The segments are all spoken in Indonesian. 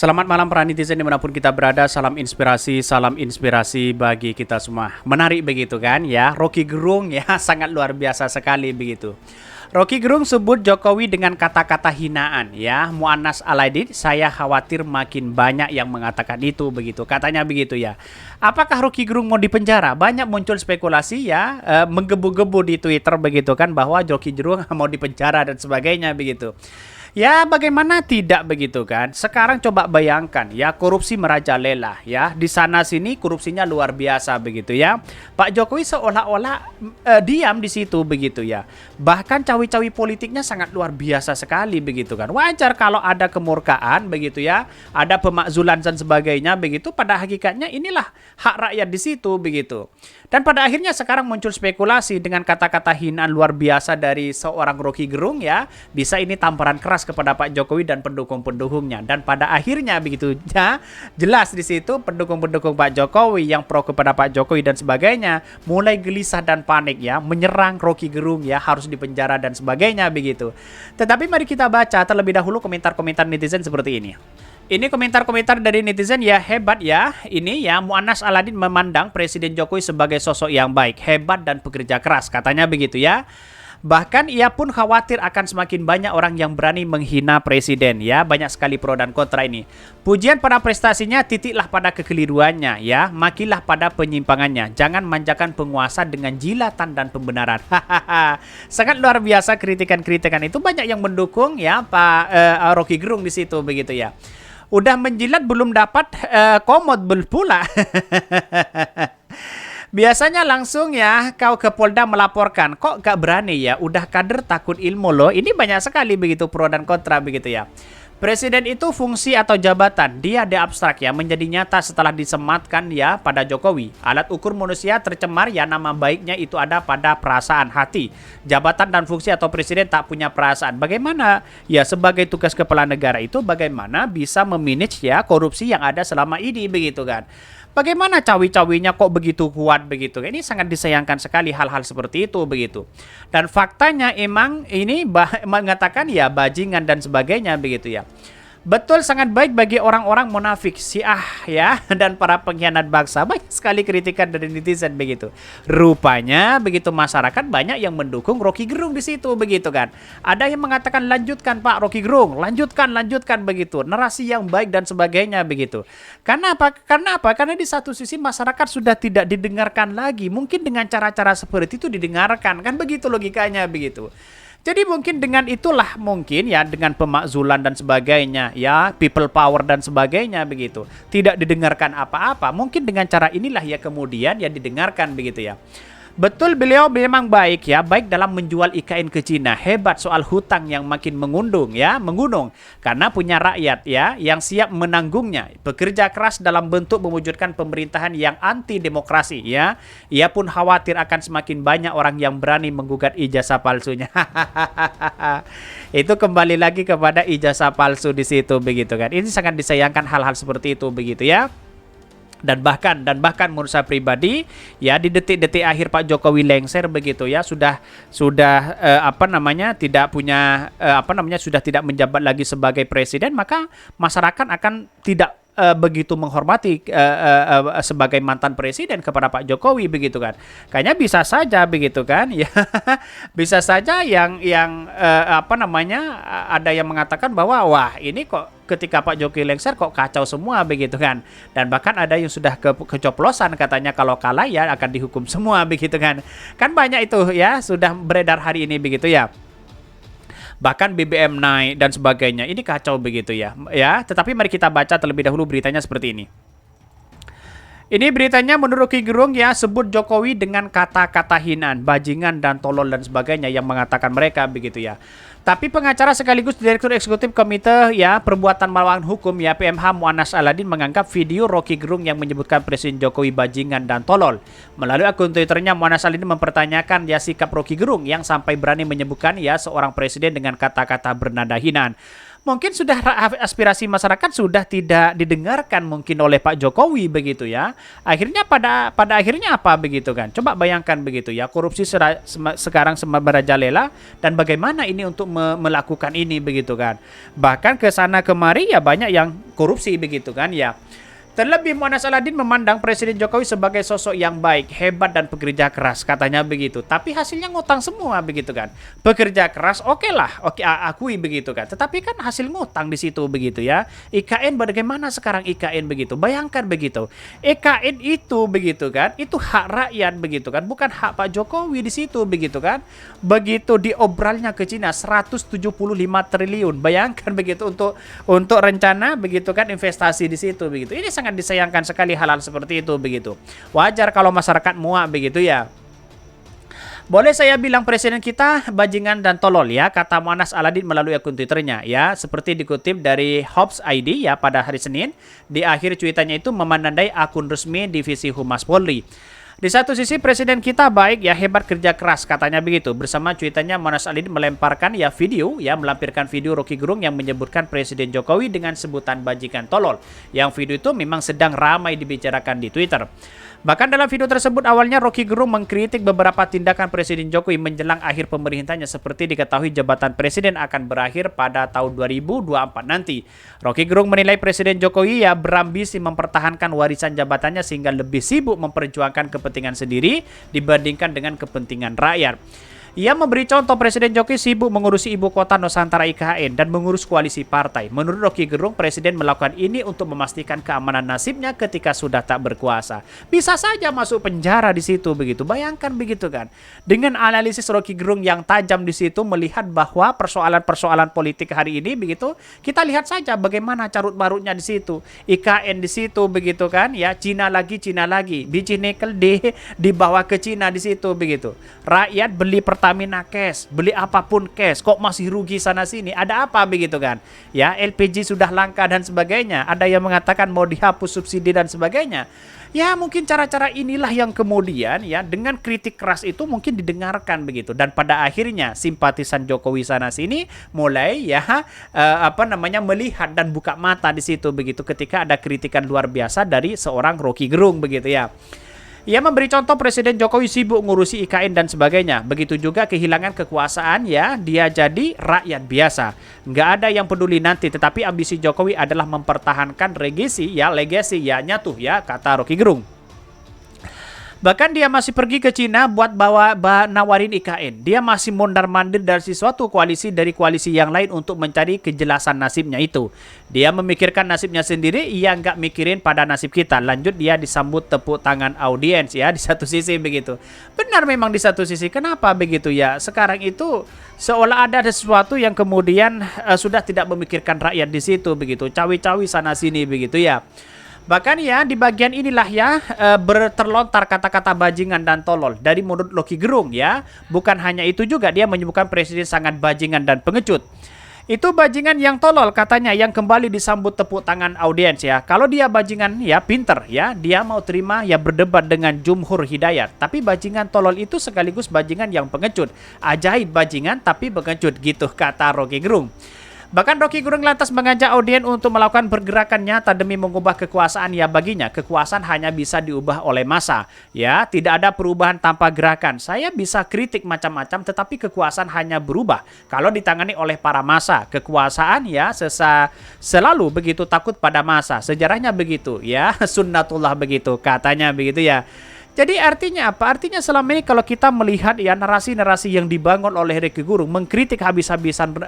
Selamat malam para netizen dimanapun kita berada, salam inspirasi bagi kita semua. Menarik begitu kan ya, Rocky Gerung ya sangat luar biasa sekali begitu. Rocky Gerung sebut Jokowi dengan kata-kata hinaan ya, Mu'annas Alaidin, saya khawatir makin banyak yang mengatakan itu begitu, katanya begitu ya. Apakah Rocky Gerung mau dipenjara? Banyak muncul spekulasi ya, menggebu-gebu di Twitter begitu kan, bahwa Rocky Gerung mau dipenjara dan sebagainya begitu. Ya, bagaimana tidak begitu kan? Sekarang coba bayangkan ya, korupsi merajalela ya. Di sana sini korupsinya luar biasa begitu ya. Pak Jokowi seolah-olah diam di situ begitu ya. Bahkan cawi-cawi politiknya sangat luar biasa sekali begitu kan. Wajar kalau ada kemurkaan begitu ya, ada pemakzulan dan sebagainya begitu. Pada hakikatnya inilah hak rakyat di situ begitu. Dan pada akhirnya sekarang muncul spekulasi dengan kata-kata hinaan luar biasa dari seorang Rocky Gerung ya. Bisa ini tamparan keras kepada Pak Jokowi dan pendukung-pendukungnya, dan pada akhirnya begitu ya, jelas di situ pendukung-pendukung Pak Jokowi yang pro kepada Pak Jokowi dan sebagainya mulai gelisah dan panik ya, menyerang Rocky Gerung ya, harus dipenjara dan sebagainya begitu. Tetapi mari kita baca terlebih dahulu komentar-komentar netizen seperti ini. Ini komentar-komentar dari netizen ya, hebat ya. Ini ya, Mu'annas Alaidin memandang Presiden Jokowi sebagai sosok yang baik, hebat dan pekerja keras, katanya begitu ya. Bahkan ia pun khawatir akan semakin banyak orang yang berani menghina presiden ya. Banyak sekali pro dan kontra ini. Pujian pada prestasinya, titiklah pada kekeliruannya ya. Makilah pada penyimpangannya. Jangan manjakan penguasa dengan jilatan dan pembenaran. Sangat luar biasa kritikan-kritikan itu, banyak yang mendukung ya Pak Rocky Gerung di situ begitu ya. Udah menjilat belum dapat komod pula. Biasanya langsung ya kau ke Polda melaporkan. Kok gak berani ya? Udah kader takut ilmu loh. Ini banyak sekali begitu pro dan kontra begitu ya. Presiden itu fungsi atau jabatan. Dia abstrak ya, menjadi nyata setelah disematkan ya pada Jokowi. Alat ukur manusia tercemar ya, nama baiknya itu ada pada perasaan hati. Jabatan dan fungsi atau presiden tak punya perasaan. Bagaimana ya sebagai tugas kepala negara itu bagaimana bisa memanage ya korupsi yang ada selama ini begitu kan? Bagaimana cawi-cawinya kok begitu kuat begitu? Ini sangat disayangkan sekali hal-hal seperti itu begitu. Dan faktanya emang ini mengatakan ya bajingan dan sebagainya begitu ya. Betul, sangat baik bagi orang-orang munafik, Syiah ya, dan para pengkhianat bangsa. Banyak sekali kritikan dari netizen begitu. Rupanya begitu masyarakat banyak yang mendukung Rocky Gerung di situ begitu kan. Ada yang mengatakan lanjutkan Pak Rocky Gerung, lanjutkan begitu. Narasi yang baik dan sebagainya begitu. Karena apa? Karena di satu sisi masyarakat sudah tidak didengarkan lagi. Mungkin dengan cara-cara seperti itu didengarkan, kan begitu logikanya begitu. Jadi mungkin dengan itulah mungkin ya, dengan pemakzulan dan sebagainya ya, people power dan sebagainya begitu, tidak didengarkan apa-apa. Mungkin dengan cara inilah ya kemudian ya didengarkan begitu ya. Betul, beliau memang baik ya, baik dalam menjual IKN ke Cina, hebat soal hutang yang makin menggunung karena punya rakyat ya yang siap menanggungnya, bekerja keras dalam bentuk mewujudkan pemerintahan yang anti demokrasi ya. Ia pun khawatir akan semakin banyak orang yang berani menggugat ijazah palsunya. Itu kembali lagi kepada ijazah palsu di situ begitu kan. Ini sangat disayangkan hal-hal seperti itu begitu ya. Dan bahkan menurut saya pribadi ya, di detik-detik akhir Pak Jokowi lengser begitu ya, sudah tidak punya sudah tidak menjabat lagi sebagai presiden, maka masyarakat akan tidak begitu menghormati sebagai mantan presiden kepada Pak Jokowi begitu kan. Kayaknya bisa saja begitu kan ya. Bisa saja yang ada yang mengatakan bahwa wah ini kok ketika Pak Jokowi lengser kok kacau semua begitu kan. Dan bahkan ada yang sudah kecoplosan katanya kalau kalah ya akan dihukum semua begitu kan. Kan banyak itu ya sudah beredar hari ini begitu ya. Bahkan BBM naik dan sebagainya. Ini kacau begitu ya. Tetapi mari kita baca terlebih dahulu beritanya seperti ini. Ini beritanya menurut Rocky Gerung ya, sebut Jokowi dengan kata-kata hinaan, bajingan dan tolol dan sebagainya yang mengatakan mereka begitu ya. Tapi pengacara sekaligus Direktur Eksekutif Komite ya Perbuatan Melawan Hukum ya PMH Mu'annas Alaidin menganggap video Rocky Gerung yang menyebutkan Presiden Jokowi bajingan dan tolol. Melalui akun Twitternya, Mu'annas Alaidin mempertanyakan ya sikap Rocky Gerung yang sampai berani menyebutkan ya seorang presiden dengan kata-kata bernada hinaan. mungkin sudah aspirasi masyarakat sudah tidak didengarkan mungkin oleh Pak Jokowi begitu ya. Akhirnya pada akhirnya apa begitu kan? Coba bayangkan begitu ya, korupsi sekarang merajalela dan bagaimana ini untuk melakukan ini begitu kan. Bahkan ke sana kemari ya banyak yang korupsi begitu kan ya. Terlebih Mu'annas Aladdin memandang Presiden Jokowi sebagai sosok yang baik, hebat dan pekerja keras, katanya begitu. Tapi hasilnya ngutang semua begitu kan. Pekerja keras oke lah, oke akui begitu kan. Tetapi kan hasil ngutang di situ begitu ya. IKN bagaimana sekarang IKN begitu? Bayangkan begitu. IKN itu begitu kan, itu hak rakyat begitu kan, bukan hak Pak Jokowi di situ begitu kan. Begitu diobralnya ke Cina 175 triliun. Bayangkan begitu untuk rencana begitu kan investasi di situ begitu. Ini sangat disayangkan sekali hal-hal seperti itu begitu. Wajar kalau masyarakat muak begitu ya. Boleh saya bilang presiden kita bajingan dan tolol ya, kata Mu'annas Aladdin melalui akun Twitternya ya, seperti dikutip dari Hobbs ID ya pada hari Senin. Di akhir cuitannya itu menandai akun resmi Divisi Humas Polri. Di satu sisi presiden kita baik ya, hebat, kerja keras, katanya begitu. Bersama cuitannya Mu'annas Aladdin melemparkan ya video ya, melampirkan video Rocky Gerung yang menyebutkan Presiden Jokowi dengan sebutan bajingan tolol. Yang video itu memang sedang ramai dibicarakan di Twitter. Bahkan dalam video tersebut awalnya Rocky Gerung mengkritik beberapa tindakan Presiden Jokowi menjelang akhir pemerintahnya, seperti diketahui jabatan presiden akan berakhir pada tahun 2024 nanti. Rocky Gerung menilai Presiden Jokowi ya berambisi mempertahankan warisan jabatannya sehingga lebih sibuk memperjuangkan kepentingan sendiri dibandingkan dengan kepentingan rakyat. Ia memberi contoh Presiden Jokowi sibuk mengurusi ibu kota Nusantara IKN dan mengurus koalisi partai. Menurut Rocky Gerung, Presiden melakukan ini untuk memastikan keamanan nasibnya ketika sudah tak berkuasa. Bisa saja masuk penjara di situ begitu. Bayangkan begitu kan. Dengan analisis Rocky Gerung yang tajam di situ melihat bahwa persoalan-persoalan politik hari ini begitu, kita lihat saja bagaimana carut marutnya di situ. IKN di situ begitu kan ya, Cina lagi, biji nikel dibawa ke Cina di situ begitu. Rakyat beli Pertamina cash, beli apapun cash, kok masih rugi sana sini, ada apa begitu kan ya. LPG sudah langka dan sebagainya, ada yang mengatakan mau dihapus subsidi dan sebagainya ya. Mungkin cara-cara inilah yang kemudian ya dengan kritik keras itu mungkin didengarkan begitu, dan pada akhirnya simpatisan Jokowi sana sini mulai ya melihat dan buka mata di situ begitu ketika ada kritikan luar biasa dari seorang Rocky Gerung begitu ya. Ia memberi contoh Presiden Jokowi sibuk ngurusi IKN dan sebagainya. Begitu juga kehilangan kekuasaan ya, dia jadi rakyat biasa. Nggak ada yang peduli nanti, tetapi ambisi Jokowi adalah mempertahankan legasi ya nyatu ya, kata Rocky Gerung. Bahkan dia masih pergi ke Cina buat nawarin IKN. Dia masih mondar-mandir dari suatu koalisi dari koalisi yang lain untuk mencari kejelasan nasibnya itu. Dia memikirkan nasibnya sendiri, ia nggak mikirin pada nasib kita. Lanjut dia disambut tepuk tangan audiens ya, di satu sisi begitu. Benar memang di satu sisi. Kenapa begitu ya? Sekarang itu seolah ada sesuatu yang kemudian sudah tidak memikirkan rakyat di situ begitu. Cawi-cawi sana sini begitu ya. Bahkan ya di bagian inilah ya terlontar kata-kata bajingan dan tolol dari mulut Rocky Gerung ya. Bukan hanya itu juga, dia menyebutkan presiden sangat bajingan dan pengecut. Itu bajingan yang tolol katanya yang kembali disambut tepuk tangan audiens ya. Kalau dia bajingan ya pinter ya, dia mau terima ya berdebat dengan Jumhur Hidayat. Tapi bajingan tolol itu sekaligus bajingan yang pengecut. Ajaib bajingan tapi pengecut gitu, kata Rocky Gerung. Bahkan Rocky Gerung lantas mengajak audiens untuk melakukan pergerakan nyata demi mengubah kekuasaan ya. Baginya kekuasaan hanya bisa diubah oleh massa ya, tidak ada perubahan tanpa gerakan. Saya bisa kritik macam-macam tetapi kekuasaan hanya berubah kalau ditangani oleh para massa. Kekuasaan ya selalu begitu takut pada massa. Sejarahnya begitu ya, sunnatullah begitu katanya begitu ya. Jadi artinya apa? Artinya selama ini kalau kita melihat ya narasi-narasi yang dibangun oleh Rocky Gerung mengkritik habis-habisan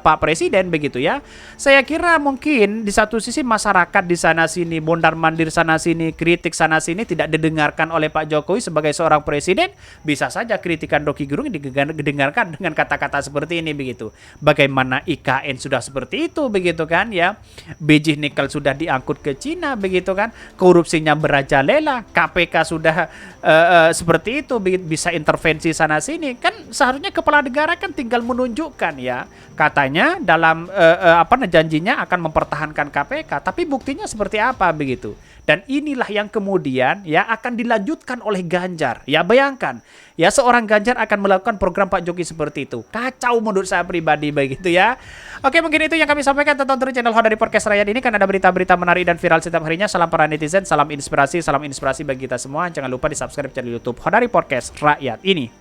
Pak Presiden begitu ya. Saya kira mungkin di satu sisi masyarakat di sana sini mondar-mandir sana sini, kritik sana sini tidak didengarkan oleh Pak Jokowi sebagai seorang presiden. Bisa saja kritikan Rocky Gerung didengarkan dengan kata-kata seperti ini begitu. Bagaimana IKN sudah seperti itu begitu kan ya. Biji nikel sudah diangkut ke Cina begitu kan. Korupsinya merajalela, KPK sudah seperti itu, bisa intervensi sana sini kan. Seharusnya kepala negara kan tinggal menunjukkan ya, katanya dalam janjinya akan mempertahankan KPK, tapi buktinya seperti apa begitu. Dan inilah yang kemudian ya akan dilanjutkan oleh Ganjar. Ya bayangkan, ya seorang Ganjar akan melakukan program Pak Jokowi seperti itu. Kacau menurut saya pribadi begitu ya. Oke, mungkin itu yang kami sampaikan. Tonton terus channel Hodari Podcast Rakyat ini, kan ada berita-berita menarik dan viral setiap harinya. Salam para netizen, salam inspirasi bagi kita semua. Jangan lupa di subscribe channel YouTube Hodari Podcast Rakyat ini.